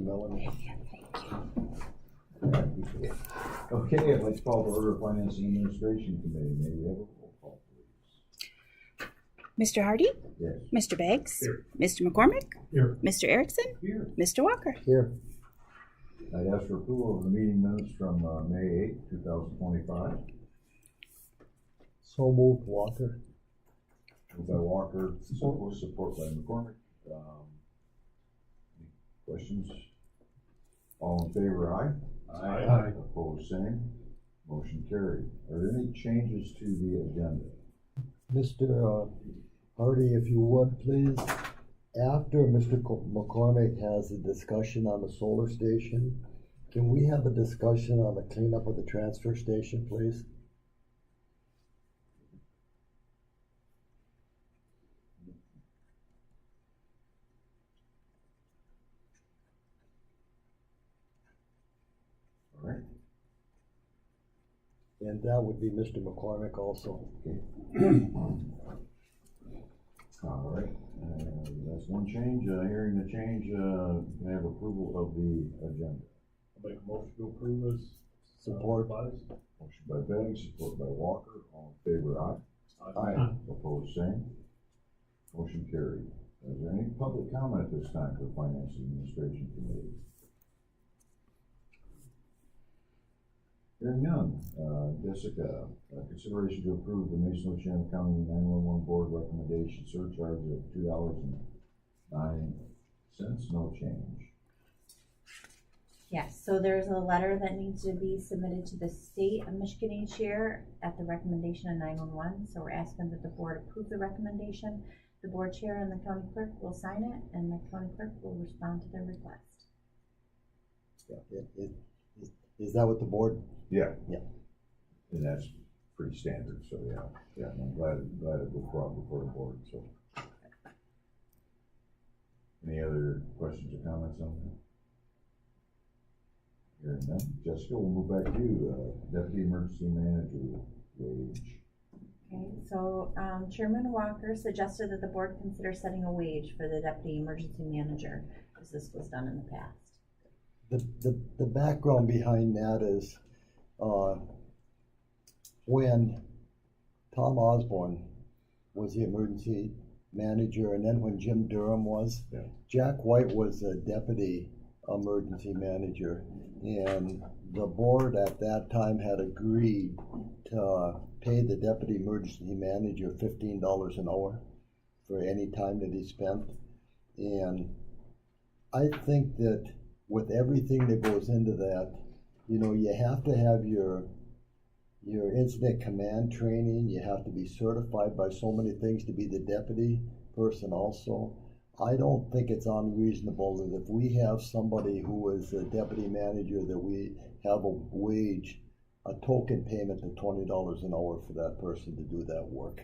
Melanie. Okay, let's call to order Finance and Administration Committee. May we have a roll call, please? Mr. Hardy? Yes. Mr. Beggs? Here. Mr. McCormick? Here. Mr. Erickson? Here. Mr. Walker? Here. I'd ask for approval of the meeting minutes from May 8th, 2025. So moved, Walker. Moved by Walker, support by McCormick. Any questions? All in favor, aye? Aye. Opposed, same. Motion carried. Are there any changes to the agenda? Mr. Hardy, if you would, please, after Mr. McCormick has a discussion on the solar station, can we have a discussion on the cleanup of the transfer station, please? All right. And that would be Mr. McCormick also. All right, that's one change. Hearing the change, can I have approval of the agenda? I'll make a motion to approve this. Support. Motion by Beggs, support by Walker. All in favor, aye? Aye. Opposed, same. Motion carried. Is there any public comment at this time for Finance and Administration Committee? Hearing none. Jessica, consideration to approve the Mason Oceana County 911 Board recommendation surcharge of $2.09. No change. Yes, so there's a letter that needs to be submitted to the state of Michigan each year at the recommendation of 911. So we're asking that the board approve the recommendation. The board chair and the county clerk will sign it, and the county clerk will respond to their request. Yeah, is that what the board? Yeah. Yeah. And that's pretty standard, so yeah, I'm glad it was brought before the board, so. Any other questions or comments on that? Hearing none. Jessica, we'll move back to you, Deputy Emergency Manager wage. Okay, so Chairman Walker suggested that the board consider setting a wage for the deputy emergency manager, as this was done in the past. The background behind that is when Tom Osborne was the emergency manager, and then when Jim Durham was, Yeah. Jack White was the deputy emergency manager, and the board at that time had agreed to pay the deputy emergency manager $15 an hour for any time that he spent. And I think that with everything that goes into that, you have to have your incident command training. You have to be certified by so many things to be the deputy person also. I don't think it's unreasonable that if we have somebody who is a deputy manager, that we have a wage, a token payment of $20 an hour for that person to do that work.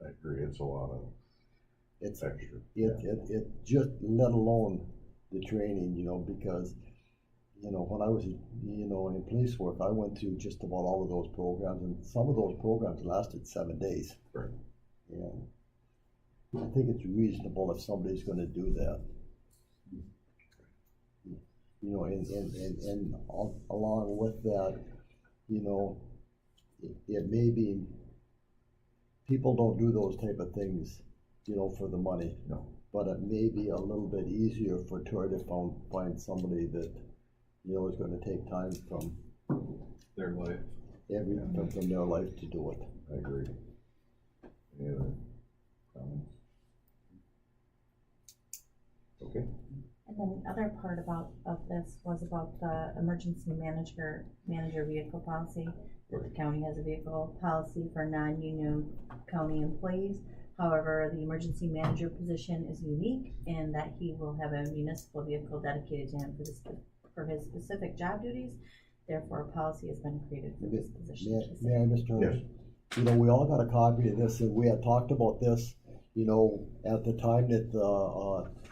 I agree, it's a lot of It's extra. it just, let alone the training, because when I was in police work, I went through just about all of those programs, and some of those programs lasted 7 days. Right. And I think it's reasonable if somebody's going to do that. And along with that, it may be people don't do those type of things, for the money. No. But it may be a little bit easier for Troy to find somebody that, is going to take time from Their life. from their life to do it. I agree. Any other comments? Okay. And then the other part of this was about the emergency manager vehicle policy. That the county has a vehicle policy for non-union county employees. However, the emergency manager position is unique in that he will have a municipal vehicle dedicated to him for his specific job duties. Therefore, a policy has been created for this position. May I, Mr. Yes. We all got a copy of this, and we had talked about this, at the time that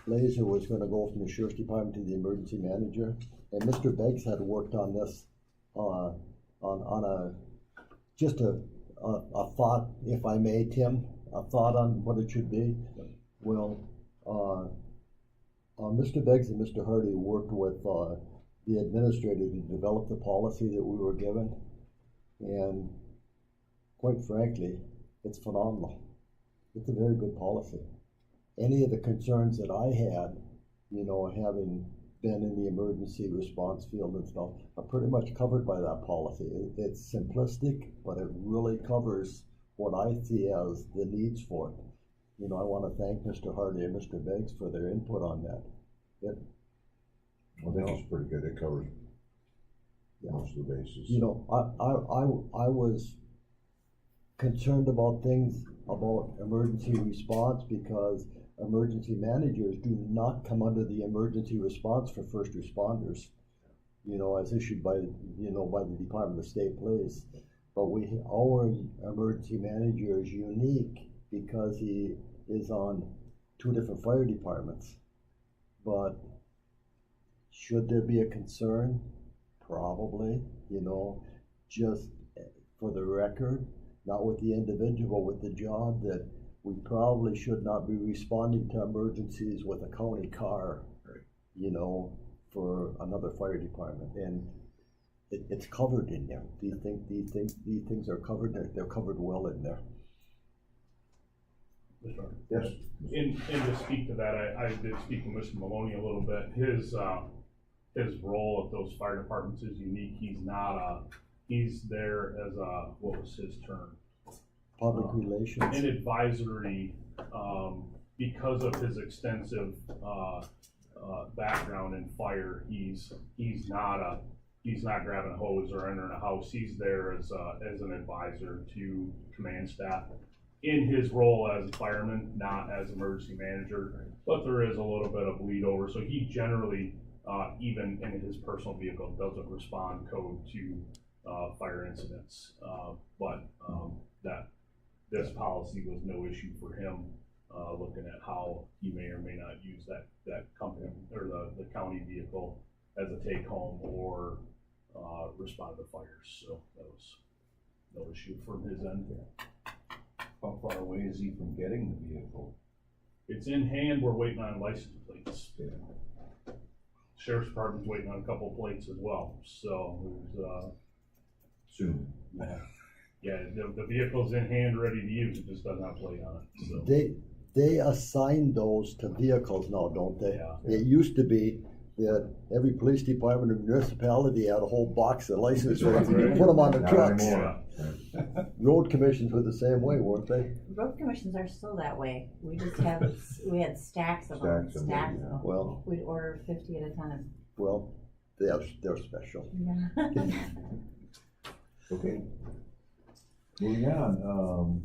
Laser was going to go from the sheriff's department to the emergency manager, and Mr. Beggs had worked on this on a thought, if I may, Tim, a thought on what it should be. Well, Mr. Beggs and Mr. Hardy worked with, the administrator to develop the policy that we were given. And quite frankly, it's phenomenal. It's a very good policy. Any of the concerns that I had, you know, having been in the emergency response field and stuff, are pretty much covered by that policy. It's simplistic, but it really covers what I see as the needs for it. You know, I want to thank Mr. Hardy and Mr. Beggs for their input on that. I think it's pretty good, it covers most of the bases. You know, I was concerned about things about emergency response because emergency managers do not come under the emergency response for first responders, you know, as issued by, you know, by the Department of State Police. But our emergency manager is unique because he is on 2 different fire departments. But should there be a concern? Probably, you know, just for the record, not with the individual, with the job, that we probably should not be responding to emergencies with a county car, you know, for another fire department. And it's covered in there. Do you think these things are covered? They're covered well in there. Mr. Hardy? Yes. And to speak to that, I did speak with Mr. Maloney a little bit. His role at those fire departments is unique. He's there as what was his term? Public relations. An advisory, because of his extensive, background in fire, he's not grabbing a hose or entering a house. He's there as an advisor to command staff in his role as a fireman, not as emergency manager, but there is a little bit of bleed over. So he generally, even in his personal vehicle, doesn't respond code to fire incidents. But that this policy was no issue for him, looking at how he may or may not use that company or the county vehicle as a take home or respond to fires. So that was no issue from his end. How far away is he from getting the vehicle? It's in hand. We're waiting on license plates. Sheriff's Department's waiting on a couple plates as well. So there's Soon. the vehicle's in hand, ready to use. It just doesn't have a plate on it. So. They assign those to vehicles now, don't they? Yeah. It used to be that every police department or municipality had a whole box of license plates and you put them on the Not trucks. anymore. Road commissions were the same way, weren't they? Road commissions are still that way. We just have, we had stacks of them, Stacks of them, stacks of yeah. them. Well, We'd order 50 at a time. well, they're special. Yeah. Okay. Moving on,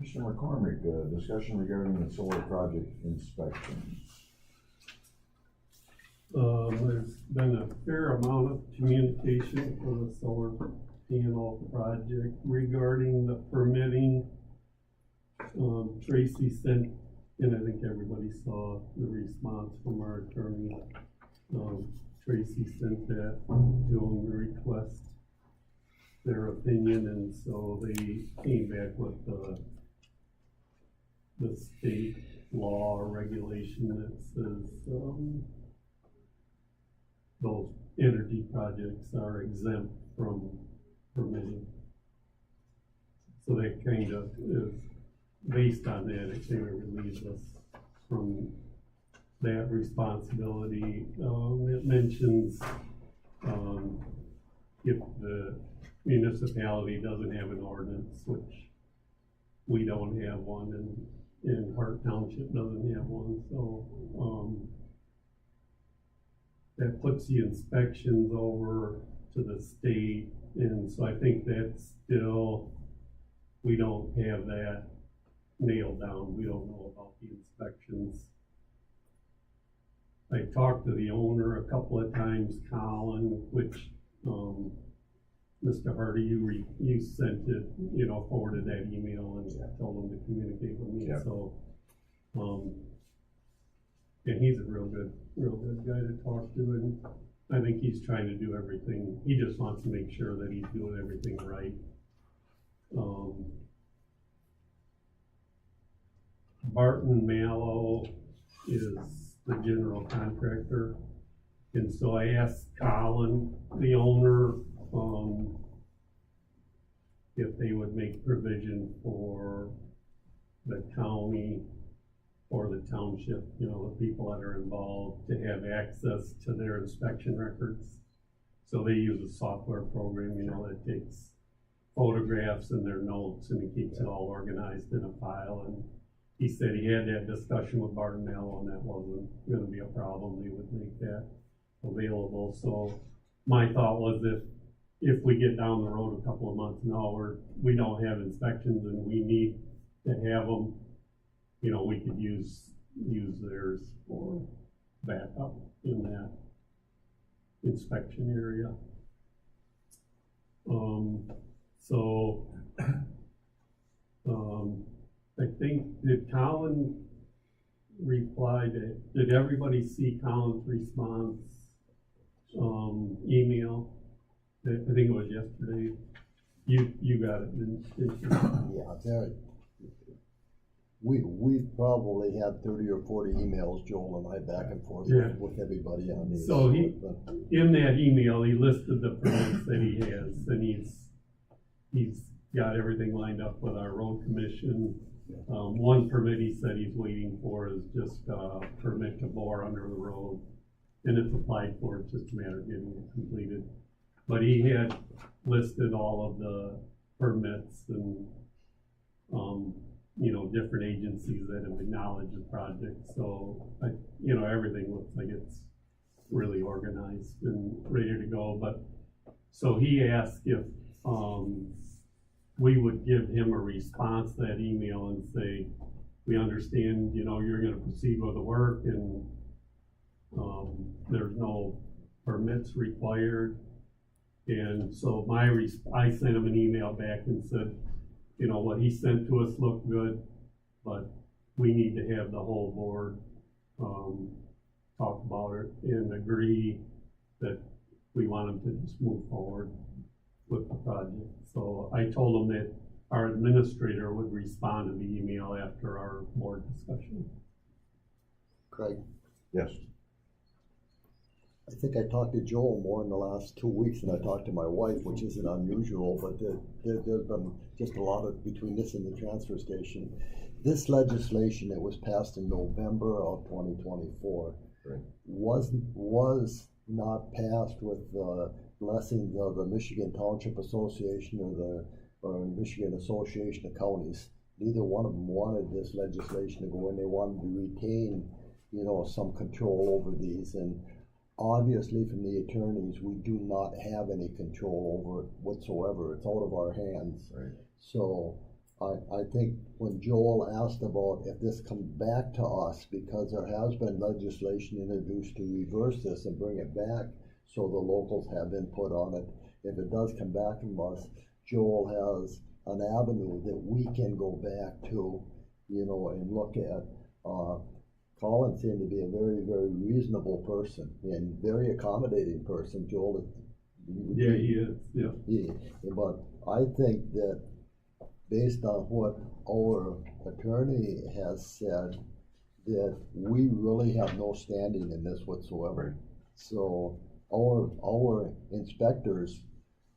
Mr. McCormick, discussion regarding the solar project inspection. There's been a fair amount of communication for the solar panel project regarding the permitting. Tracy sent, and I think everybody saw the response from our attorney. Tracy sent that to them to request their opinion, and so they came back with the state law or regulation that says, those energy projects are exempt from permitting. So that kind of is, based on that, it kind of relieves us from that responsibility. It mentions, if the municipality doesn't have an ordinance, which we don't have one, and Hart Township doesn't have one, so, that puts the inspections over to the state, and so I think that's still, we don't have that nailed down. We don't know about the inspections. I talked to the owner a couple of times, Colin, which, Mr. Hardy, you sent it, forwarded that email and told him to communicate with me, Yeah. so, and he's a real good guy to talk to, and I think he's trying to do everything, he just wants to make sure that he's doing everything right. Barton Mallow is the general contractor. And so I asked Colin, the owner, if they would make provision for the county or the township, you know, the people that are involved, to have access to their inspection records. So they use a software program, you know, that takes photographs and their notes, and it keeps it all organized in a file. And he said he had that discussion with Bartonella, and that wasn't gonna be a problem. They would make that available. So my thought was if we get down the road a couple of months now, we don't have inspections and we need to have them, you know, we could use theirs for backup in that inspection area. I think, did Colin reply did everybody see Colin's response, email? I think it was yesterday. You got it, didn't you? Yeah, we've probably had 30 or 40 emails, Joel and I, back and forth Yeah. with everybody on these. So in that email, he listed the permits that he has, and he's got everything lined up with our road commission. One permit he said he's waiting for is just a permit to bore under the road, and it's applied for, it's just a matter of getting it completed. But he had listed all of the permits and, you know, different agencies that have acknowledged the project. So, you know, everything looks like it's really organized and ready to go. But, so he asked if, we would give him a response to that email and say, we understand, you know, you're gonna proceed with the work, and, there's no permits required. And so I sent him an email back and said, you know, what he sent to us looked good, but we need to have the whole board, talk about it and agree that we want him to just move forward with the project. So I told him that our administrator would respond to the email after our board discussion. Craig, Yes. I think I talked to Joel more in the last 2 weeks than I talked to my wife, which isn't unusual, but there's been just a lot of, between this and the transfer station. This legislation that was passed in November of 2024 Right. was not passed with the blessings of the Michigan Township Association or Michigan Association of Counties. Neither one of them wanted this legislation to go in. They wanted to retain, you know, some control over these. And obviously, from the attorneys, we do not have any control over it whatsoever. It's out of our hands. Right. So I think when Joel asked about if this comes back to us, because there has been legislation introduced to reverse this and bring it back so the locals have input on it, if it does come back from us, Joel has an avenue that we can go back to, you know, and look at. Colin seemed to be a very, very reasonable person and very accommodating person. Joel, Yeah, he is, yeah. but I think that based on what our attorney has said, that we really have no standing in this whatsoever. So our inspectors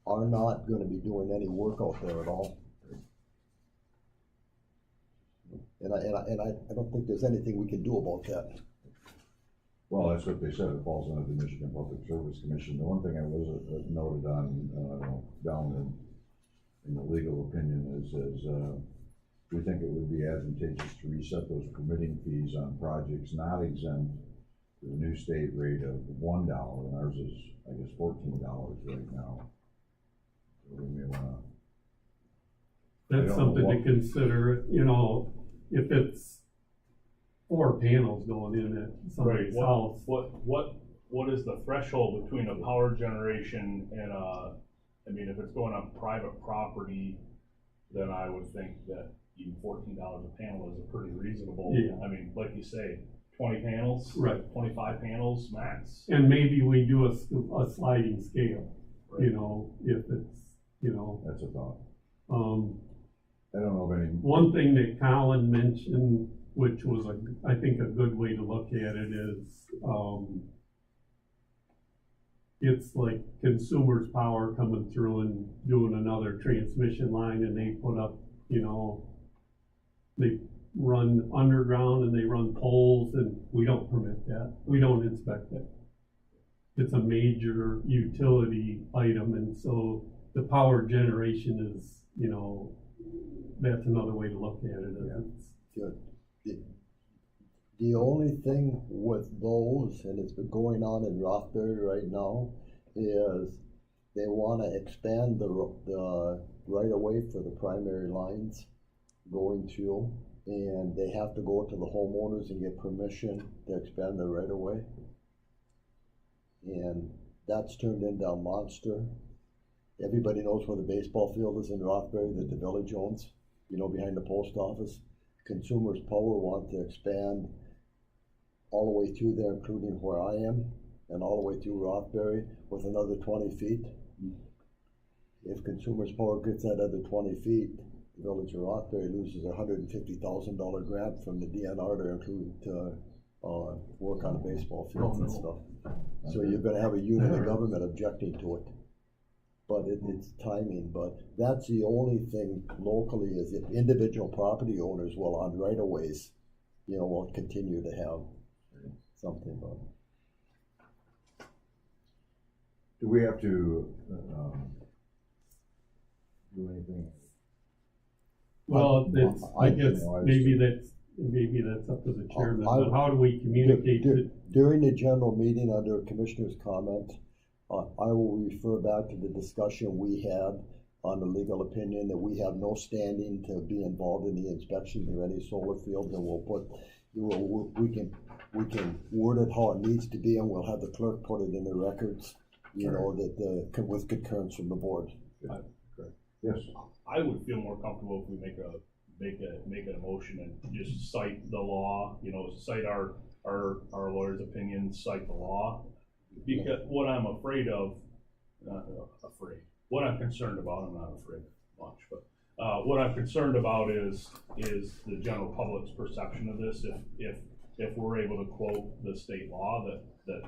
are not gonna be doing any work out there at all. And I don't think there's anything we can do about that. Well, that's what they said, it falls under the Michigan Public Service Commission. The one thing I was noted on, down in the legal opinion is we think it would be advantageous to reset those permitting fees on projects not exempt to the new state rate of $1, and ours is, I guess, $14 right now. So we may wanna. That's I don't know something to what- consider, you know, if it's 4 panels going in at somebody's house. What is the threshold between a power generation and I mean, if it's going on private property, then I would think that even $14 a panel is a pretty reasonable. Yeah. I mean, like you say, 20 panels, Right. 25 panels max. And maybe we do a sliding scale, Right. you know, if it's, you know, That's a thought. um, I don't know of any. one thing that Colin mentioned, which was I think a good way to look at it is, it's like Consumers Power coming through and doing another transmission line, and they put up, they run underground and they run poles, and we don't permit that. We don't inspect it. It's a major utility item, and so the power generation is, that's another way to look at it. Good. The only thing with those, and it's been going on in Rothbury right now, is they wanna expand the right of way for the primary lines going through, and they have to go to the homeowners and get permission to expand the right of way. And that's turned into a monster. Everybody knows where the baseball field is in Rothbury that the village owns, behind the post office. Consumers Power want to expand all the way through there, including where I am, and all the way through Rothbury with another 20 feet. If Consumers Power gets that other 20 feet, the village of Rothbury loses a $150,000 grant from the DNR to work on the baseball fields and stuff. So you're gonna have a unit of government objecting to it. But it's timing, but that's the only thing locally is if individual property owners will on right of ways, will continue to have something about it. Do we have to, do anything? Well, it's, I guess you know, maybe that's up to the chairman, I- but how do we communicate it? During the general meeting under Commissioner's comment, I will refer back to the discussion we had on the legal opinion that we have no standing to be involved in the inspection of any solar fields, and we can word it how it needs to be, and we'll have the clerk put it in the records, that with concurrence from the board. Yes, I would feel more comfortable if we make it a motion and just cite the law, cite our lawyer's opinion, cite the law. Because what I'm afraid of, what I'm concerned about, I'm not afraid much, but what I'm concerned about is the general public's perception of this. If we're able to quote the state law that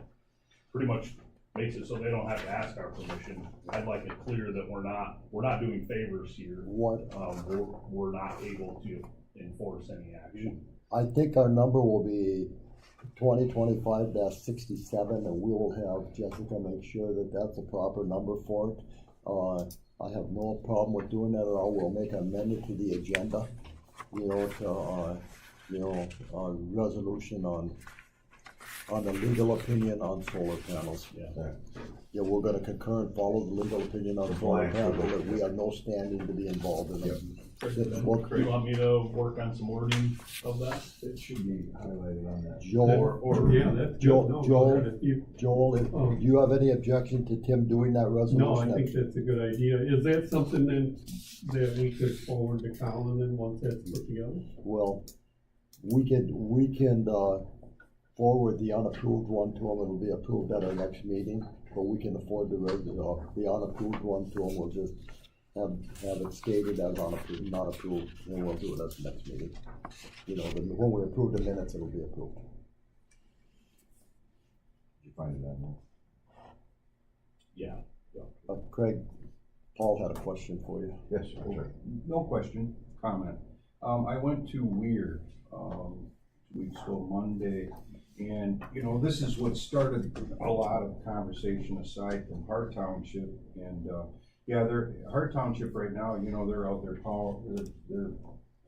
pretty much makes it so they don't have to ask our permission, I'd like it clear that we're not doing favors here. We're not able to enforce any action. I think our number will be 2025-67, and we will have Jessica make sure that that's a proper number for it. I have no problem with doing that at all. We'll make an amendment to the agenda, to resolution on the legal opinion on solar panels. Yeah, we're gonna concur and follow the legal opinion on solar panels, that we have no standing to be involved in it. You want me to work on some wording of that? it should be highlighted on that. Joel, Yeah, that's Joel, good. No, Joel, if you- do you have any objection to Tim doing that resolution? No, I think that's a good idea. Is that something then that we could forward to Colin then once that's put together? Well, we can forward the unapproved one to him. It'll be approved at our next meeting, but we can afford the unapproved one to him. We'll just have it stated as unapproved, not approved, and we'll do it at the next meeting. When we approve the minutes, it'll be approved. Did you find it on there? Yeah. Craig, Paul had a question for you. Yes, I'm sorry. No question, comment. I went to Weir, 2 weeks ago Monday, and, this is what started a lot of conversation aside from Hart Township, and, Hart Township right now, they're out there, they're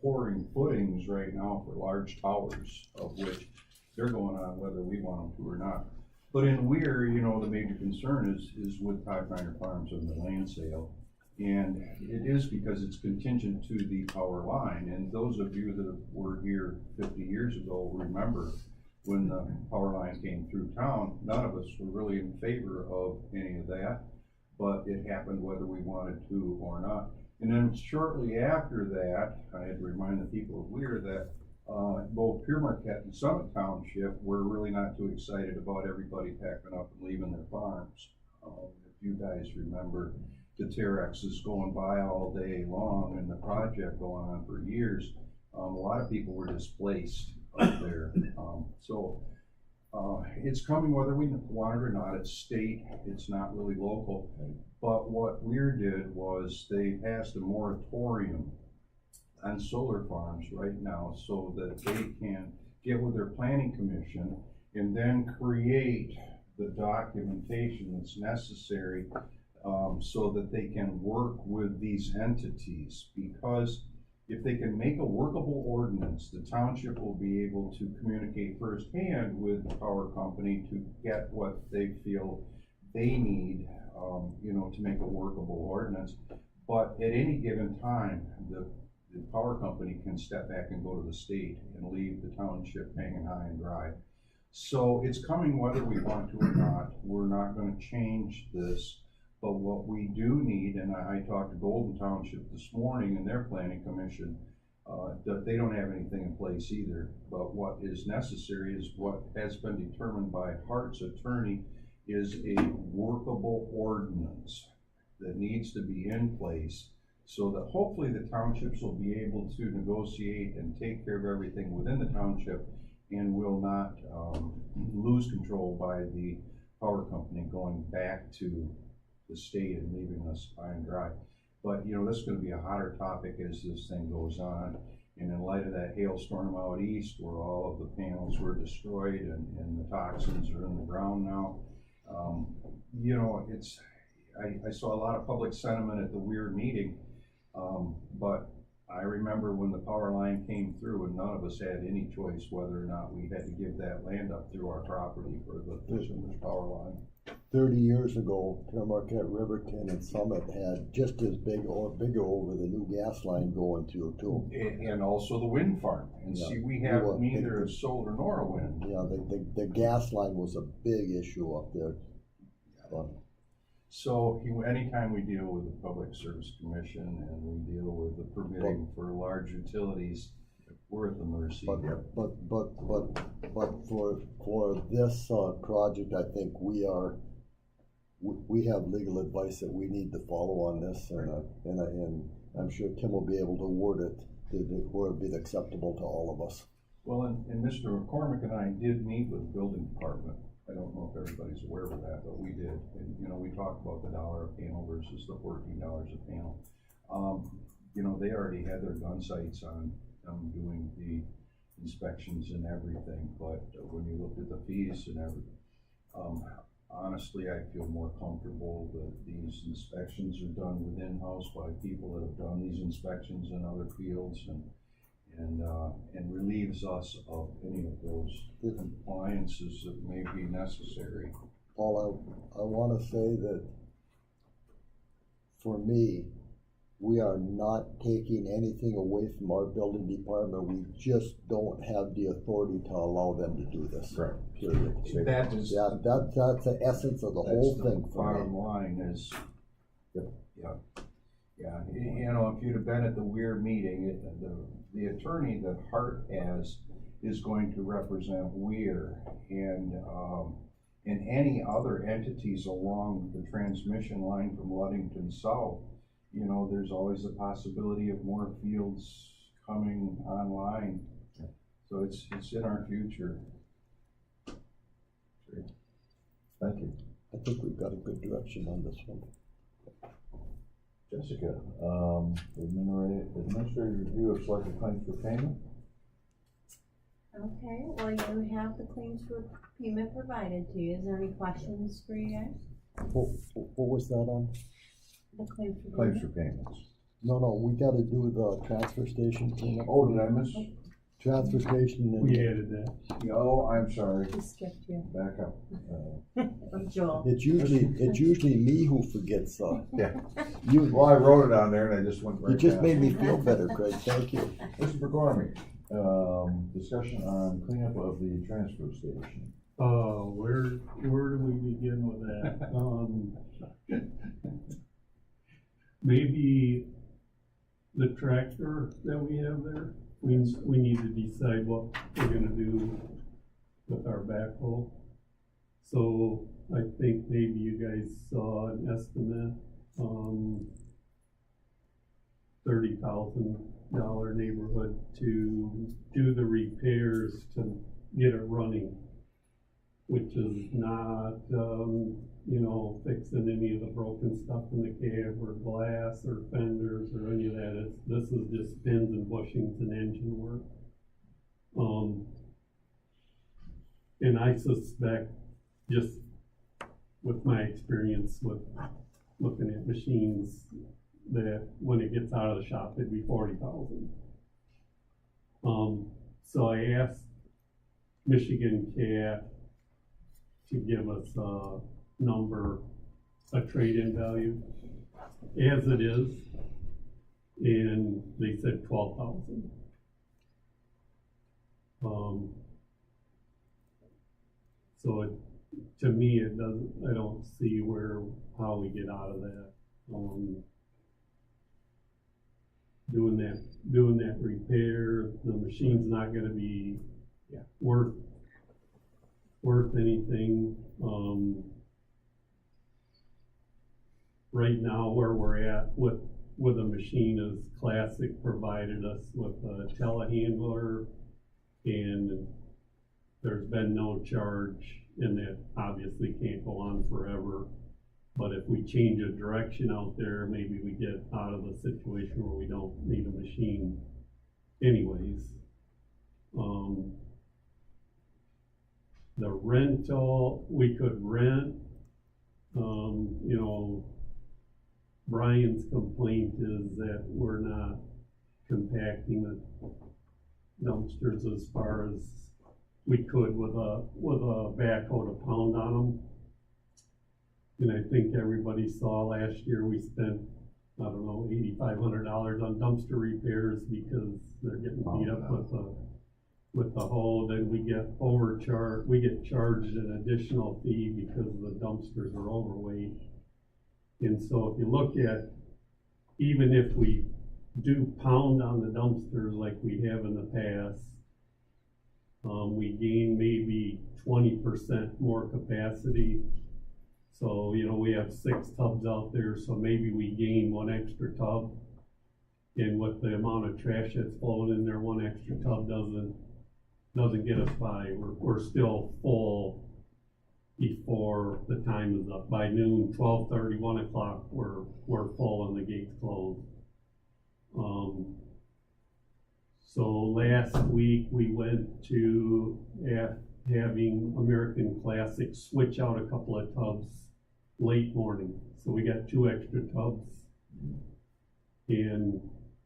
pouring footings right now for large towers, of which they're going on whether we want them to or not. But in Weir, the major concern is with Todd Minor Farms and the land sale. And it is because it's contingent to the power line. And those of you that were here 50 years ago remember when the power line came through town, none of us were really in favor of any of that, but it happened whether we wanted to or not. And then shortly after that, I had to remind the people of Weir that both Pure Marquette and Summit Township were really not too excited about everybody packing up and leaving their farms. If you guys remember, the Terex is going by all day long and the project going on for years. A lot of people were displaced up there. It's coming whether we want it or not. It's state, it's not really local. But what Weir did was they passed a moratorium on solar farms right now so that they can get with their planning commission and then create the documentation that's necessary so that they can work with these entities. Because if they can make a workable ordinance, the township will be able to communicate firsthand with the power company to get what they feel they need, to make a workable ordinance. But at any given time, the power company can step back and go to the state and leave the township hanging high and dry. So it's coming whether we want to or not. We're not gonna change this. But what we do need, and I talked to Golden Township this morning and their planning commission, that they don't have anything in place either. But what is necessary is what has been determined by Hart's attorney is a workable ordinance that needs to be in place so that hopefully the townships will be able to negotiate and take care of everything within the township and will not lose control by the power company going back to the state and leaving us high and dry. But this is going to be a hotter topic as this thing goes on. And in light of that hailstorm out east where all of the panels were destroyed and the toxins are in the ground now, I saw a lot of public sentiment at the Weir meeting, but I remember when the power line came through and none of us had any choice whether or not we had to give that land up through our property for the Fisherman's power line. 30 years ago, Marquette, Riverton, and Summit had just as big or bigger over the new gas line going through too. And also the wind farm. And Yeah. see, we have neither a solar nor a wind. Yeah, the gas line was a big issue up there. But So anytime we deal with the Public Service Commission and we deal with the permitting for large utilities, we're at the mercy. But for this project, I think we have legal advice that we need to follow on this, and I'm sure Tim will be able to word it where it'd be acceptable to all of us. Well, and Mr. McCormick and I did meet with the building department. I don't know if everybody's aware of that, but we did. And, we talked about the $1 a panel versus the $14 a panel. They already had their gun sights on doing the inspections and everything, but when you look at the fees and everything, honestly, I feel more comfortable that these inspections are done within house by people that have done these inspections in other fields and relieves us of any of those compliances that may be necessary. Paul, I want to say that for me, we are not taking anything away from our building department. We just don't have the authority to allow them to do this. Correct. Period. That is, That's the essence of the whole thing for bottom me. line is, yeah. If you'd have been at the Weir meeting, the attorney that Hart has is going to represent Weir and any other entities along the transmission line from Ludington South. There's always the possibility of more fields coming online. So it's in our future. Thank you. I think we've got a good direction on this one. Jessica, administrative review of selected claims for payment? Okay, well, you have the claims for payment provided to you. Is there any questions for you guys? What was that on? The claims for Claims payment? for payments. No, we gotta do the transfer station thing. Oh, did I miss? Transfer station and. We added that. Oh, I'm sorry. Just skipped you. Back up. Joel. It's usually me who forgets, Yeah. you Well, I wrote it on there and I just went right just past made it. me feel better, Craig, thank you. Mr. McCormick, discussion on cleanup of the transfer station. Where do we begin with that? Maybe the tractor that we have there, we need to decide what we're gonna do with our backhoe. So I think maybe you guys saw an estimate, $30,000 neighborhood to do the repairs to get it running, which is not, you know, fixing any of the broken stuff in the cab or glass or fenders or any of that. This is just pins and bushings and engine work. And I suspect, just with my experience with looking at machines, that when it gets out of the shop, it'd be 40,000. So I asked Michigan Cat to give us a number, a trade-in value, as it is, and they said 12,000. So it, to me, it doesn't, I don't see how we get out of that. Doing that repair, the machine's not gonna be worth anything. Right now, where we're at with a machine is Classic provided us with a telehandler, and there's been no charge, and that obviously can't go on forever. But if we change a direction out there, maybe we get out of a situation where we don't need a machine anyways. The rental, we could rent, you know, Brian's complaint is that we're not compacting the dumpsters as far as we could with a backhoe to pound on them. And I think everybody saw last year we spent, I don't know, $8,500 on dumpster repairs because they're getting beat up with the hoe. Then we get overcharged, we get charged an additional fee because the dumpsters are overweight. And so if you look at, even if we do pound on the dumpsters like we have in the past, we gain maybe 20% more capacity. So, you know, we have 6 tubs out there, so maybe we gain 1 extra tub. And with the amount of trash that's flowing in there, 1 extra tub doesn't get us by. We're still full before the time is up. By noon, 12:30, 1 o'clock, we're full and the gate's closed. So last week we went to having American Classic switch out a couple of tubs late morning. So we got 2 extra tubs. And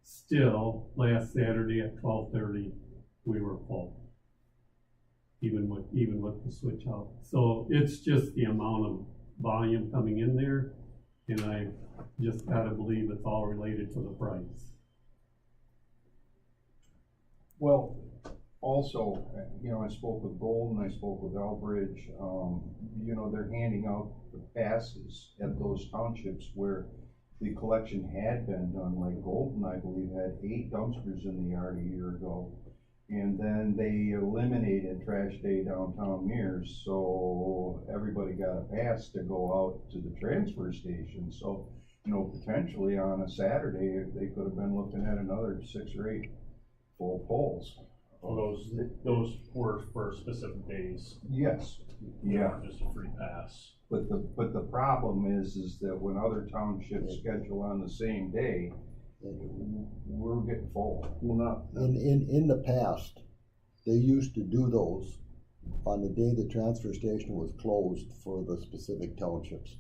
still, last Saturday at 12:30, we were full. Even with the switch out. So it's just the amount of volume coming in there, and I just gotta believe it's all related to the price. Well, also, you know, I spoke with Golden, I spoke with Elbridge, you know, they're handing out the passes at those townships where the collection had been done. Like Golden, I believe, had 8 dumpsters in the yard a year ago. And then they eliminated Trash Day downtown Mears, so everybody got a pass to go out to the transfer station. So, you know, potentially on a Saturday, they could have been looking at another 6 or 8 full pulls. Well, those were for specific days. Yes, They yeah. weren't just a free pass. But the problem is that when other townships schedule on the same day, we're getting full. Well, not, In the past, they used to do those on the day the transfer station was closed for the specific townships.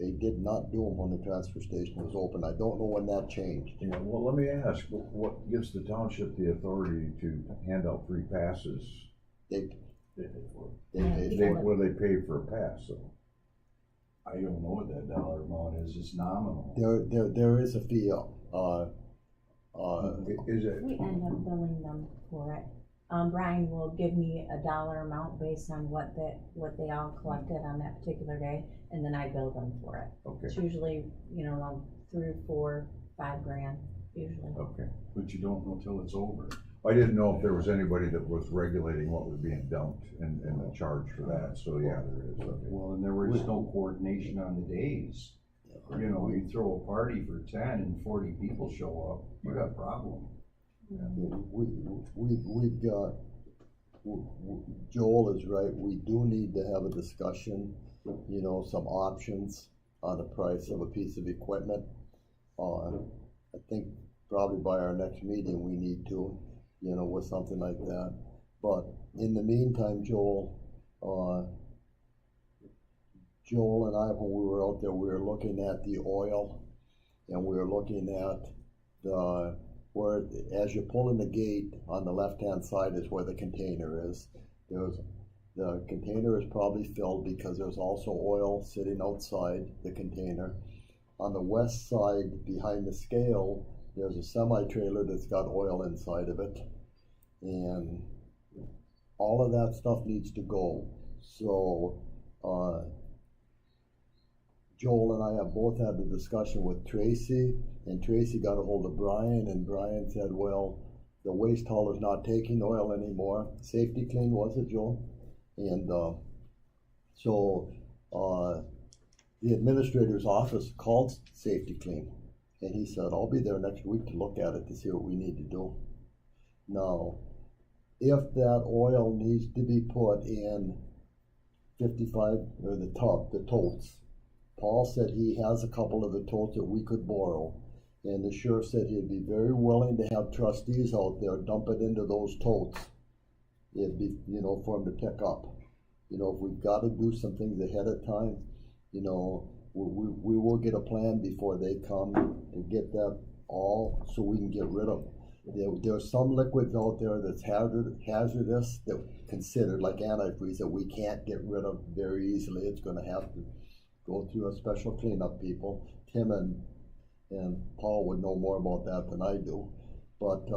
They did not do them when the transfer station was open. I don't know when that changed. yeah, well, let me ask, what gives the township the authority to hand out free passes? They They paid for it. paid They, for it. what do they pay for a pass, so? I don't know what that dollar amount is, it's nominal. There is a fee, Is it? We end up billing them for it. Brian will give me a dollar amount based on what they all collected on that particular day, and then I bill them for it. It's Okay, usually, you know, 3, 4, 5 grand, usually. okay. But you don't know till it's over. I didn't know if there was anybody that was regulating what was being dumped and the charge for that, so yeah, there is, okay. Well, and there was no coordination on the days. You know, you throw a party for 10 and 40 people show up, you got a problem. We've got, Joel is right, we do need to have a discussion, you know, some options on the price of a piece of equipment. I think probably by our next meeting, we need to, you know, with something like that. But in the meantime, Joel and I, when we were out there, we were looking at the oil, and we were looking at the, where, as you pull in the gate, on the left-hand side is where the container is. The container is probably filled because there's also oil sitting outside the container. On the west side, behind the scale, there's a semi-trailer that's got oil inside of it. And all of that stuff needs to go. So, Joel and I have both had the discussion with Tracy, and Tracy got a hold of Brian, and Brian said, well, the waste hauler's not taking oil anymore. Safety Clean, was it, Joel? And the administrator's office called Safety Clean, and he said, I'll be there next week to look at it to see what we need to do. Now, if that oil needs to be put in 55, or the totes, Paul said he has a couple of the totes that we could borrow, and the sheriff said he'd be very willing to have trustees out there dump it into those totes. It'd be, you know, for them to pick up. You know, if we've got to do some things ahead of time, you know, we will get a plan before they come to get that all, so we can get rid of it. There's some liquids out there that's hazardous, that considered like antifreeze, that we can't get rid of very easily. It's gonna have to go through a special cleanup people. Tim and Paul would know more about that than I do. But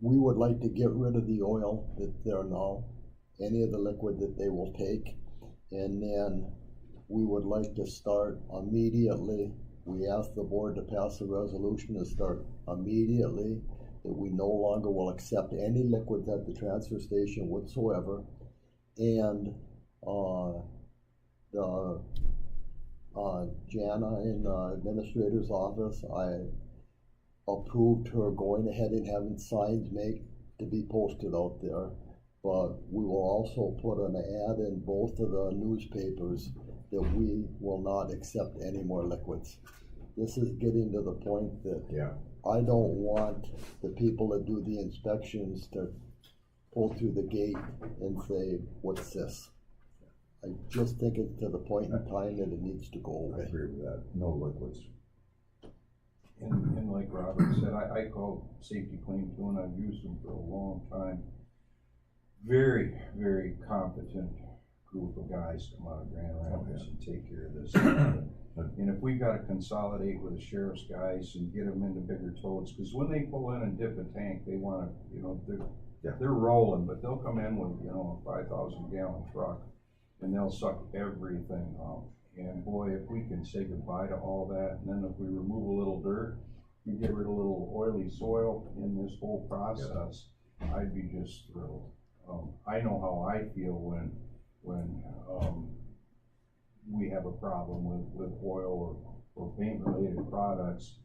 we would like to get rid of the oil that's there now, any of the liquid that they will take, and then we would like to start immediately. We asked the board to pass a resolution to start immediately, that we no longer will accept any liquids at the transfer station whatsoever. And Jana in the administrator's office, I approved her going ahead and having signs made to be posted out there. But we will also put an ad in both of the newspapers that we will not accept any more liquids. This is getting to the point that I don't want the people that do the inspections to pull through the gate and say, what's this? I just think it's to the point in time that it needs to go I away. agree with that, no liquids. And like Robert said, I call Safety Clean too, and I've used them for a long time. Very, very competent group of guys come out of Grand Rapids and take care of this. And if we've got to consolidate with the sheriff's guys and get them into bigger totes, because when they pull in and dip a tank, they want to, you know, they're rolling, but they'll come in with, you know, a 5,000 gallon truck, and they'll suck everything out. And boy, if we can say goodbye to all that, and then if we remove a little dirt, we get rid of a little oily soil in this whole process, I'd be just thrilled. I know how I feel when we have a problem with oil or paint related products,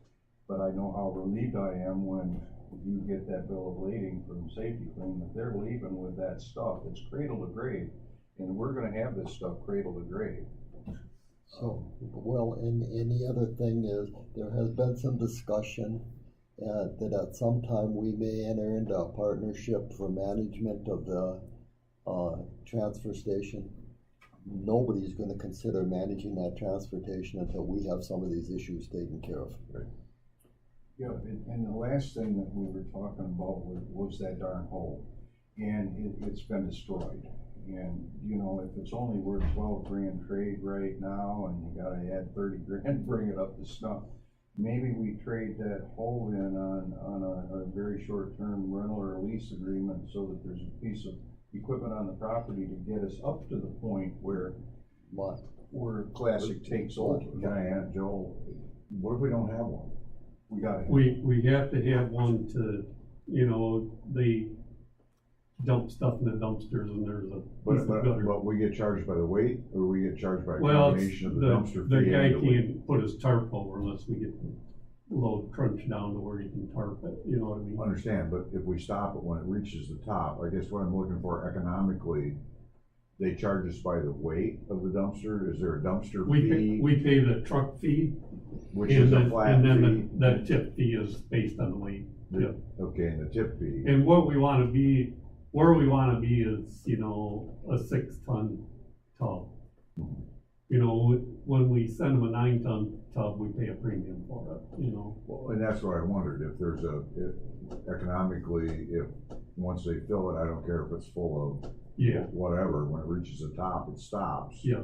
but I know how relieved I am when you get that bill of lading from Safety Clean that they're leaving with that stuff. It's cradle to grave, and we're gonna have this stuff cradle to grave. So, well, and the other thing is, there has been some discussion that at some time we may enter into a partnership for management of the transfer station. Nobody's gonna consider managing that transportation until we have some of these issues taken care of. Right. Yeah, and the last thing that we were talking about was that darn hole, and it's been destroyed. And, you know, if it's only worth 12 grand trade right now, and you gotta add 30 grand, bring it up to snuff, maybe we trade that hole in on a very short-term rental or lease agreement, so that there's a piece of equipment on the property to get us up to the point where Classic takes over. Can I add, Joel, what if we don't have one? We gotta. We have to have one to, you know, dump stuff in the dumpsters and there's a But, piece of but, gutter. but we get charged by the weight, or we get charged by a Well, it's combination of the dumpster the fee guy and the weight? can't put his tarp over unless we get the load crunched down to where he can tarp it, you know what I mean? Understand, but if we stop it when it reaches the top, I guess what I'm looking for economically, they charge us by the weight of the dumpster? Is there a dumpster fee, We pay the truck fee, which is a flat and then fee? the tip fee is based on the weight. The- Okay, and the tip fee, And what we wanna be, where we wanna be is, you know, a 6-ton tub. You know, when we send them a 9-ton tub, we pay a premium for it, you know? well, and that's what I wondered, if there's economically, if, once they fill it, I don't care if it's full of Yeah, whatever, when it reaches the top, it stops. yeah.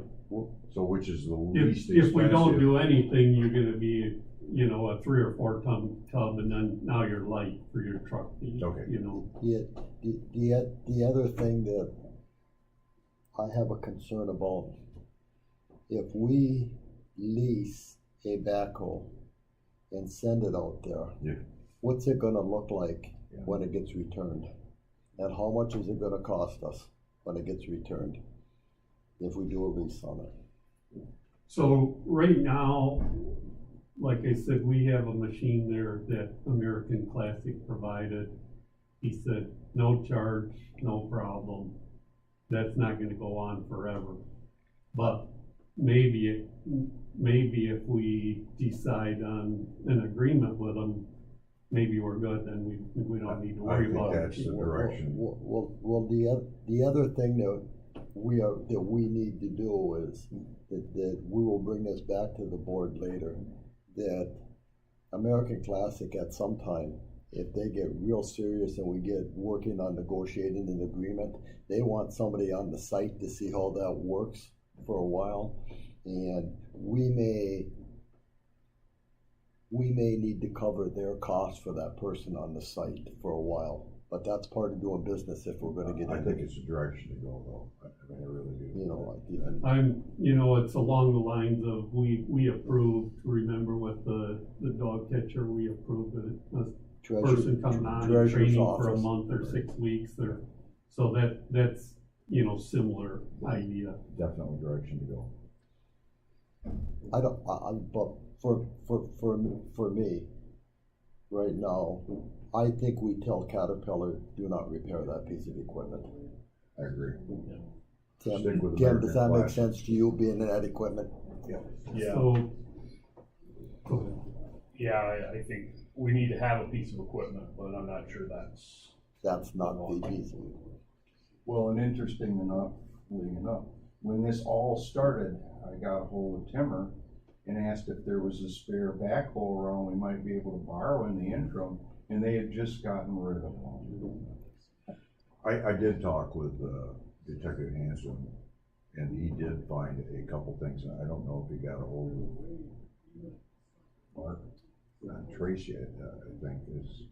So which is the least If we don't expensive? do anything, you're gonna be, you know, a 3 or 4 ton tub, and then now you're light for your truck fee, Okay. you know? The other thing that I have a concern about, if we lease a backhoe and send it out there, Yeah. what's it gonna look like Yeah. when it gets returned? And how much is it gonna cost us when it gets returned, if we do a lease on it? So right now, like I said, we have a machine there that American Classic provided. He said, no charge, no problem. That's not gonna go on forever. But maybe if we decide on an agreement with them, maybe we're good, then we don't need to I worry think about it. that's the direction. Well, the other thing that we need to do is that we will bring this back to the board later, that American Classic at some time, if they get real serious and we get working on negotiating an agreement, they want somebody on the site to see how that works for a while. And we may need to cover their costs for that person on the site for a while. But that's part of doing business if we're gonna get I into, think it's a direction to go though, I mean, I really do. you know, like even, You know, it's along the lines of, we approved, remember with the dog catcher, we approved a person coming on and treasurer's training for a office. month or 6 weeks, or, so that's, you know, similar idea. Definitely direction to go. but for me, right now, I think we tell Caterpillar, do not repair that piece of equipment. I agree. Tim, Stick with Tim, does that American make Classic. sense to you, being in that equipment? Yeah, So, go ahead. yeah, I think we need to have a piece of equipment, but I'm not sure That's not the piece of, Well, and interestingly enough, when this all started, I got a hold of Timmer and asked if there was a spare backhoe around we might be able to borrow in the interim, and they had just gotten rid of one. I did talk with Detective Hanson, and he did find a couple things, and I don't know if he got a hold of Mark, not Tracy, I think is,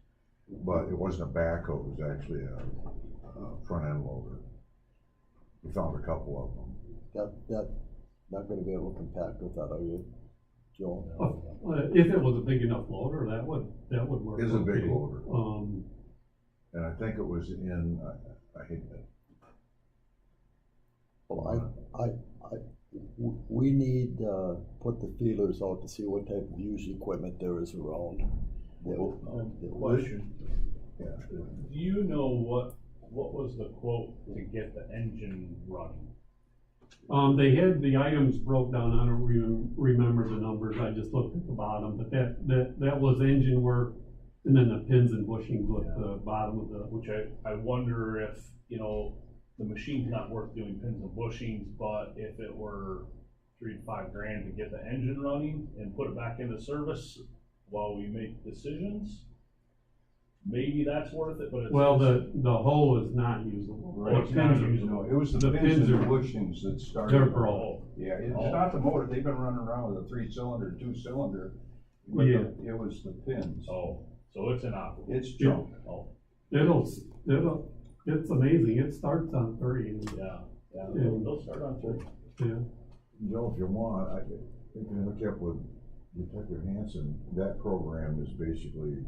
but it wasn't a backhoe, it was actually a front end loader. We found a couple of them. that, not gonna be able to compact with that, are you, Joe? If it was a big enough loader, that would work. It's a big okay. loader. And I think it was in, I hate that. Well, we need, put the feelers out to see what type of used equipment there is around. Question, Yeah. do you know what was the quote to get the engine running? They had the items broke down, I don't remember the numbers, I just looked at the bottom, but that was engine work, and then the pins and bushings with the bottom of the, Which I wonder if, you know, the machine's not worth doing pins and bushings, but if it were $3 to $5 grand to get the engine running and put it back into service while we make decisions, maybe that's worth it, but it's. well, the hole is not usable. Right, The it's not pins are- usable. No, it was the The pins pins and are- bushings that started. They're it. broke. Yeah, it's Oh. not the motor, they've been running around with a 3-cylinder, 2-cylinder, but Yeah. it was the pins. Oh, so it's inoperable. It's junk. Oh, It's amazing, it starts on 3, and, yeah, they'll start on 3. yeah. Joe, if you want, I can hook you up with Detective Hanson. That program is basically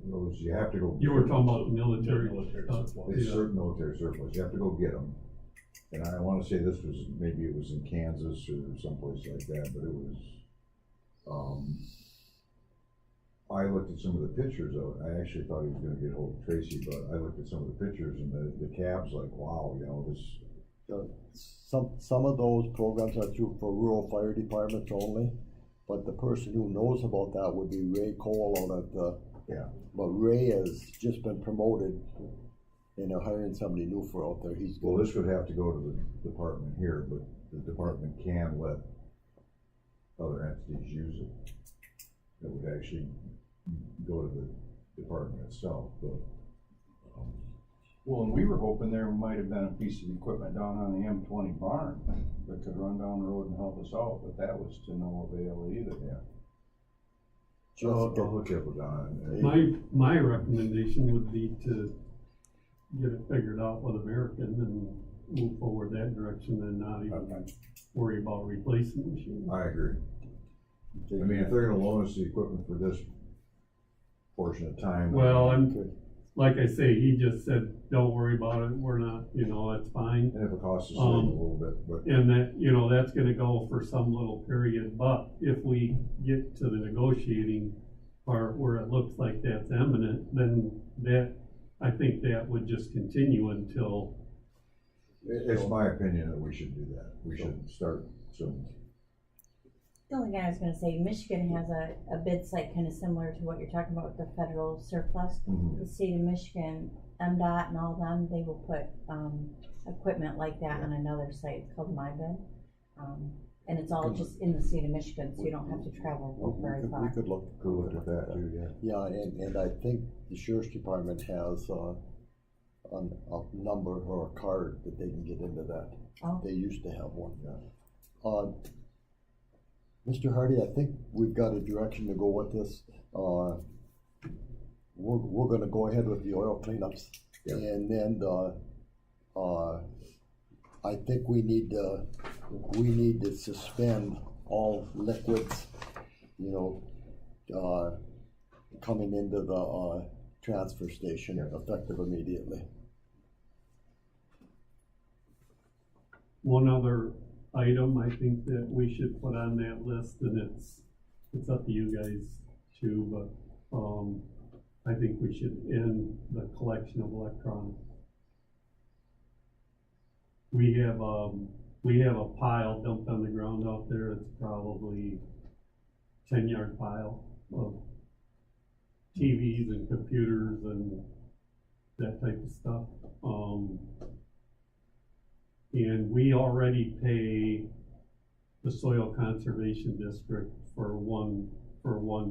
those, you have to go. You were talking about the military Military stuff. surplus. It's Yeah. certain military surplus, you have to go get them. And I wanna say this was, maybe it was in Kansas or someplace like that, but it was, I looked at some of the pictures of it, I actually thought he was gonna get hold of Tracy, but I looked at some of the pictures and the cab's like, wow, you know, this, Some of those programs are through for rural fire departments only, but the person who knows about that would be Ray Cole out at the, yeah. but Ray has just been promoted and they're hiring somebody new for out there. He's Well, good. this would have to go to the department here, but the department can let other entities use it. It would actually go to the department itself, but, Well, and we were hoping there might have been a piece of equipment down on the M20 barn that could run down the road and help us out, but that was to no avail either. yeah. Jessica, I'll look up with Don. My recommendation would be to get it figured out with American and move forward that direction and not even worry about replacing the machine. I agree. I mean, if they're gonna loan us the equipment for this portion of time. Well, and Good. like I say, he just said, don't worry about it, we're not, that's fine. And if it costs us a little bit, but, And that, that's gonna go for some little period, but if we get to the negotiating part where it looks like that's imminent, then I think that would just continue until, it's my opinion that we should do that. We should start soon. The only thing I was gonna say, Michigan has a bid site kind of similar to what you're talking about with the federal surplus. Mhm. The state of Michigan, MDOT and all them, they will put, equipment like that on another site, it's called MyBid. And it's all just in the state of Michigan, so you don't have to travel very We far. could look. Go look at that too, yeah. Yeah, and I think the sheriff's department has, a number or a card that they can get into that. Oh. They used to have one. Mr. Hardy, I think we've got a direction to go with this. We're gonna go ahead with the oil cleanups. Yep. And then, I think we need to suspend all liquids, coming into the, transfer station effective immediately. one other item I think that we should put on that list, and it's up to you guys too, but, I think we should end the collection of electronics. We have a pile dumped on the ground out there, it's probably 10-yard pile of TVs and computers and that type of stuff. And we already pay the Soil Conservation District for one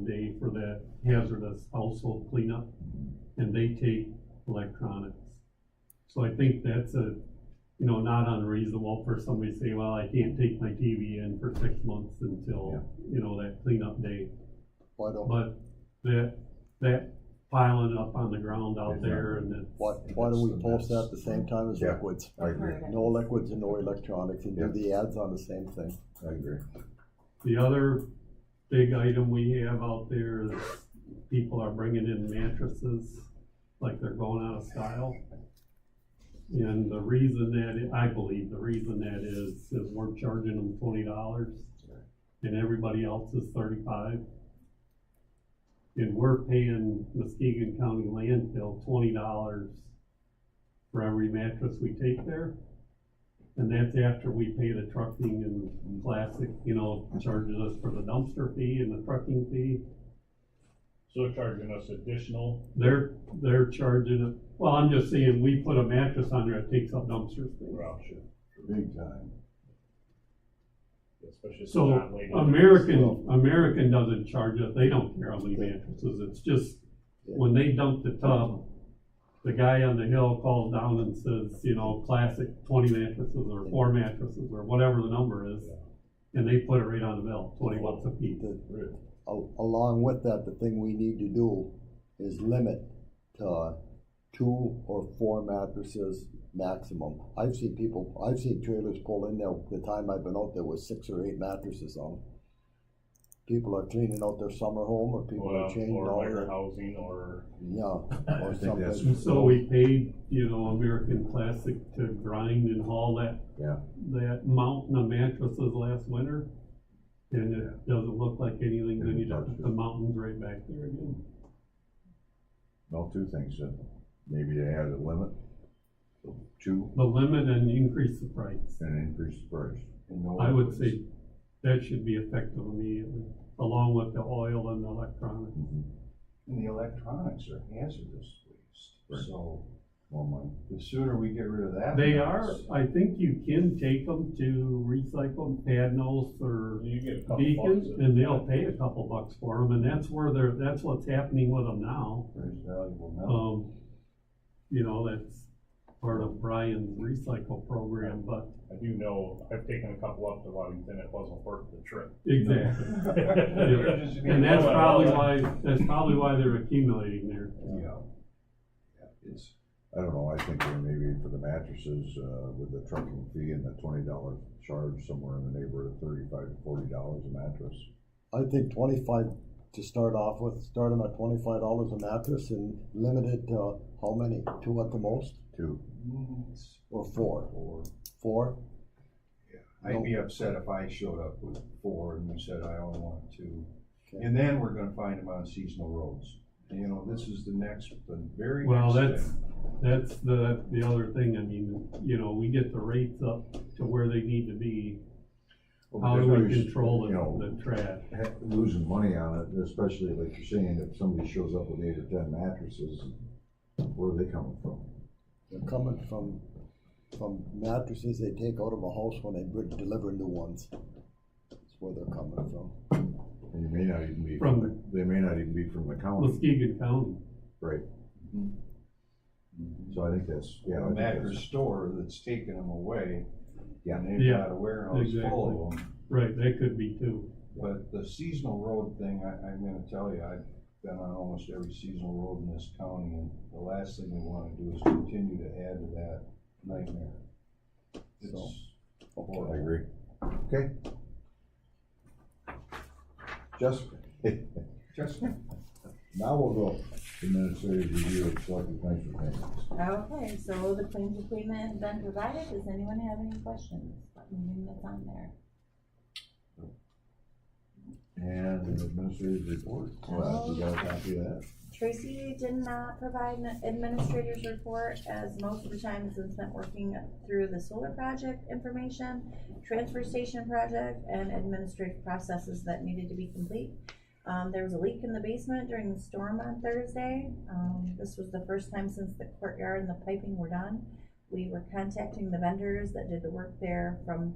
day for that hazardous household cleanup, and they take electronics. So I think that's not unreasonable for somebody to say, well, I can't take my TV in for 6 months until, that cleanup day. Why don't, But that piling up on the ground out there and it's. why don't we post that at the same time as Yeah. liquids? I agree, No liquids and no electronics, and do the ads on the same thing. I agree. The other big item we have out there is people are bringing in mattresses like they're going out of style. And the reason I believe the reason that is we're charging them $20 and everybody else is $35. And we're paying Muskegon County landfill $20 for every mattress we take there. And that's after we pay the trucking and Classic, charges us for the dumpster fee and the trucking fee. So they're charging us additional, They're charging it, well, I'm just saying, we put a mattress on there, it takes up dumpster space. well, sure, Big time. especially if it's So not laid in. American doesn't charge us, they don't care how many mattresses, it's just, when they dump the tub, the guy on the hill calls down and says, Classic 20 mattresses or 4 mattresses or whatever the number is. And they put it right on the bill, $20 a piece. Along with that, the thing we need to do is limit to 2 or 4 mattresses maximum. I've seen trailers pull in there, the time I've been out there with 6 or 8 mattresses on them. people are cleaning out their summer home, or people are changing or all winter their, housing, or, yeah, or I think that's- something. So we paid, you know, American Classic to grind and haul Yeah. that mountain of mattresses last winter. And it doesn't look like anything, then you just put the mountains right back there again. No, two things, maybe they add a limit, two, The limit and increase the price. and increase the price. And no I would others. say that should be effective immediately, along with the oil and the electronics. And the electronics are hazardous Right. waste, so More money. the sooner we get rid of that. They the are, better. I think you can take them to recycle Padnos or you get a couple Beacon, bucks. and they'll pay a couple bucks for them, and that's where that's what's happening with them now. There's valuable metal. You know, that's part of Brian's recycle program, but I do know, I've taken a couple up to Ludington, it wasn't worth the trip. exactly. They're just being- And that's probably why they're accumulating there. Yeah. Yeah, it's, I don't know, I think that maybe for the mattresses, with the trucking fee and the $20 charge, somewhere in the neighborhood of $35 to $40 a mattress. I think 25 to start off with, start them at $25 a mattress and limit it to how many? 2 at the most, Two, it's or 4? four. 4? I'd be upset if I showed up with 4 and you said I only want 2. Okay. And then we're gonna find them on seasonal roads. And, you know, this is the very Well, next thing. that's the other thing, I mean, you know, we get the rates up to where they need to be. How do we control You know, the trash? losing money on it, especially like you're saying, if somebody shows up with 8 or 10 mattresses, where are they coming from? They're coming from mattresses they take out of a house when they deliver new ones. That's where they're coming from. And you may not even be From- they may not even be from the county, Muskegon County. right? Mhm. So I think that's, yeah. I A think mattress that's- store that's taking them away. Yeah. And they've Yeah, got a warehouse full of them. Right, that could be too. But the seasonal road thing, I'm gonna tell you, I've been on almost every seasonal road in this county, and the last thing we wanna do is continue to add to that nightmare. It's I horrible. agree. Okay. Jessica, Just, now we'll go administrative review of selected claims for payments. Okay, so the claims agreement has been provided. Does anyone have any questions about anything that's on there? And an administrative report, you got a copy of that? Tracy did not provide an administrator's report, as most of the time has been spent working through the solar project information, transfer station project, and administrative processes that needed to be complete. There was a leak in the basement during the storm on Thursday. This was the first time since the courtyard and the piping were done. We were contacting the vendors that did the work there. From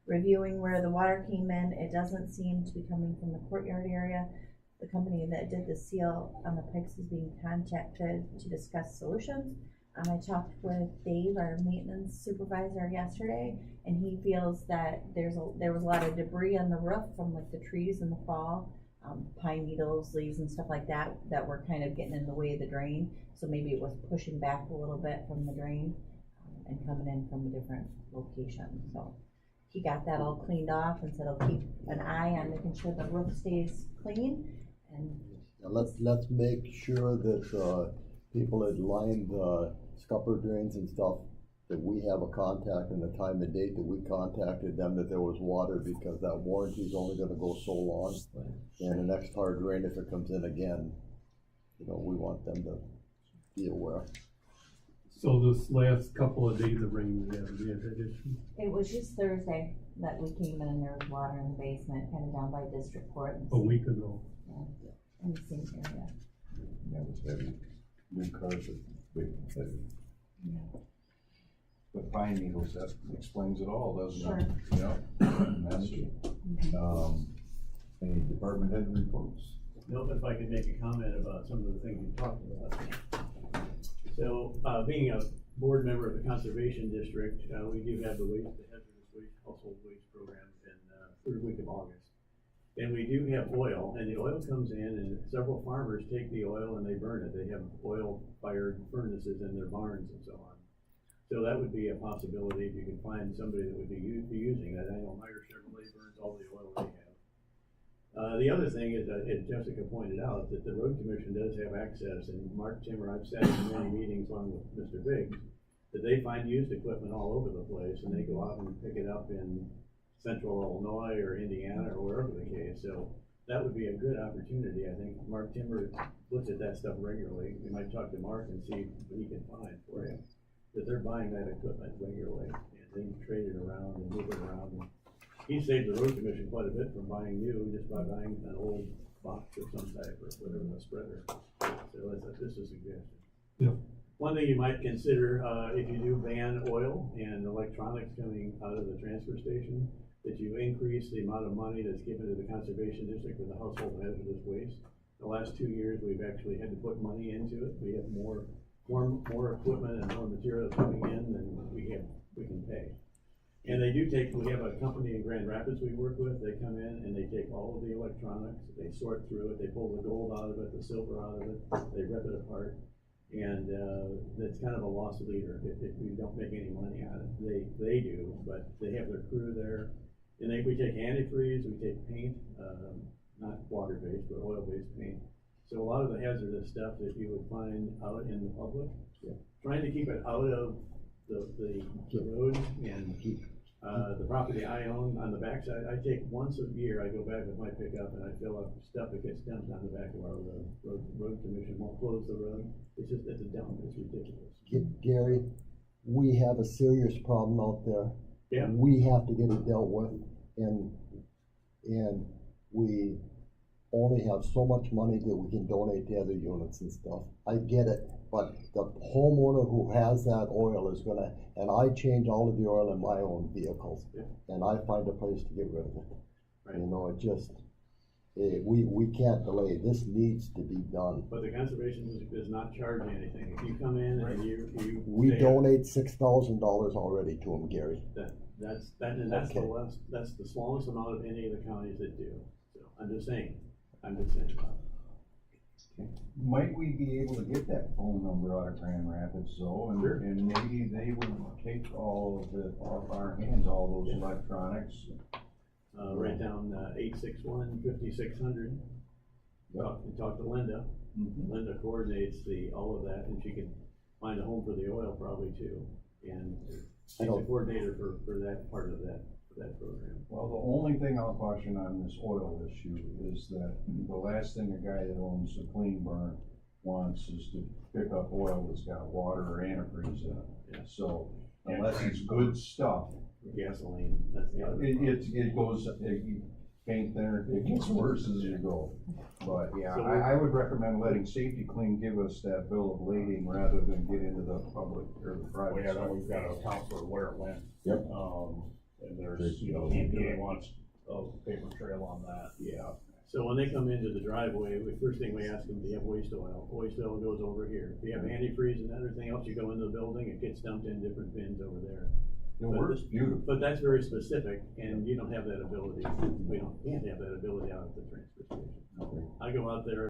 reviewing where the water came in, it doesn't seem to be coming from the courtyard area. The company that did the seal on the pipes is being contacted to discuss solutions. I talked with Dave, our maintenance supervisor, yesterday, and he feels that there was a lot of debris on the roof from like the trees in the fall, pine needles, leaves and stuff like that, that were kind of getting in the way of the drain. So maybe it was pushing back a little bit from the drain and coming in from a different location. So he got that all cleaned off and said he'll keep an eye on making sure the roof stays clean. And Now let's make sure that, people that line the scupper drains and stuff, that we have a contact and the time and date that we contacted them that there was water, because that warranty is only gonna go so long. And the next hard rain, if it comes in again, you know, we want them to be aware. So this last couple of days of rain, we had that issue. it was just Thursday that we came in and there was water in the basement, kind of down by district court. A week ago. In the same area. That was heavy, new carpet, big, heavy. but pine needles, that explains it all, doesn't Sure. it? Yeah. That's true. Any department head reports? Note if I could make a comment about some of the things you talked about. So, being a board member of the Conservation District, we do have the hazardous waste, household waste program in third week of August. And we do have oil, and the oil comes in, and several farmers take the oil and they burn it. They have oil-fired furnaces in their barns and so on. So that would be a possibility if you can find somebody that would be using that. I know Meyer Chevrolet burns all the oil they have. The other thing is, as Jessica pointed out, that the road commission does have access, and Mark Timmer, I've sat in many meetings along with Mr. Biggs, that they find used equipment all over the place, and they go out and pick it up in central Illinois or Indiana or wherever the case, so that would be a good opportunity. I think Mark Timmer looks at that stuff regularly. We might talk to Mark and see what he can find for you, that they're buying that equipment regularly, and they trade it around and move it around. And he saved the road commission quite a bit from buying new, just by buying an old box of some type or whatever, a spreader. So that's just a suggestion. Yeah. One thing you might consider, if you do ban oil and electronics coming out of the transfer station, that you increase the amount of money that's given to the conservation district for the household hazardous waste. The last 2 years, we've actually had to put money into it. We have more equipment and more materials coming in than we can pay. And they do we have a company in Grand Rapids we work with. They come in and they take all of the electronics, they sort through it, they pull the gold out of it, the silver out of it, they rip it apart. And that's kind of a lost leader if we don't make any money on it. They do, but they have their crew there. And we take antifreeze, we take paint, not water-based, but oil-based paint. So a lot of the hazardous stuff that you would find out in the public, trying to keep it out of the road and the property I own on the backside. I take once a year, I go back with my pickup and I fill up stuff that gets dumped on the back of our road. Road commission won't close the road. It's a dump, it's ridiculous. Gary, we have a serious problem out there. Yeah. We have to get it dealt with, and we only have so much money that we can donate to other units and stuff. I get it, but the homeowner who has that oil is gonna, and I change all of the oil in my own vehicles, and I find a place to get rid of it. Right. You know, it just, we can't delay. This needs to be done. But the conservation district does not charge anything. If you come in and you. We pay donate $6,000 already to them, Gary. That's Okay. that's the smallest amount of any of the counties that do. So I'm just saying. Might we be able to get that phone number out of Grand Rapids though, Sure. and maybe they would take all of it off our hands, all those electronics? Write down 861-5600. Talk to Linda. Mhm. Linda coordinates all of that, and she can find a home for the oil probably too. And she's a coordinator for that part of that program. Well, the only thing I'll caution on this oil issue is that the last thing a guy that owns a clean burn wants is to pick up oil that's got water or antifreeze in it. Yeah. So unless it's good stuff, Gasoline, that's the other. it goes, you paint there, it gets worse as you go. But yeah, So I would recommend letting Safety Clean give us that bill of lading rather than get into the public or the private side. We've got a counselor where it went. Yep. And there's, EPA wants a paper trail on that. Yeah. So when they come into the driveway, first thing we ask them, do you have waste oil? Waste oil goes over here. If you have antifreeze and everything else, you go into the building, it gets dumped in different bins over there. It works beautiful. But that's very specific, and you don't have that ability. Can't have that ability out at the transfer station. I go out there